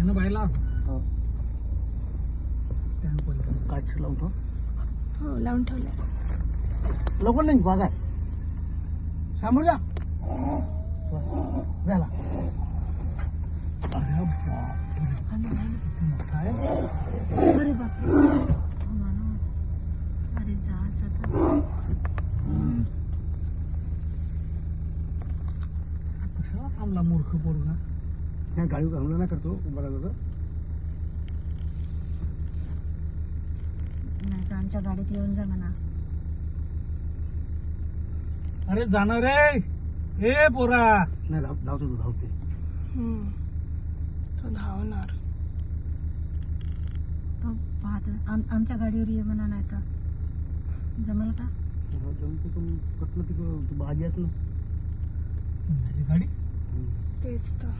त्यानं बायला हो. काच लावून ठेव. हो लावून ठेवलं. लवकर नाही बघा समोर जा झाला. अरे बापरे. किती मोठा आहे. अरे बापरे. हो मानव. अरे जहाज आता. कशाला थांबला मूर्ख पोरगा. त्या गाडीवर हमला नाही करतो उभा राहिला तर. नाही तर आमच्या गाडीत येऊन जा म्हणा. अरे जाणार रे. हे पोरा. नाही धावतो तू धावते. तो धावणार. तो पाहत आमच्या गाडीवर ये म्हणा. नाही का जमल का. जमतो पण कटलं तिकडं तू भाजी आहेत ना. माझी गाडी. तेच तर.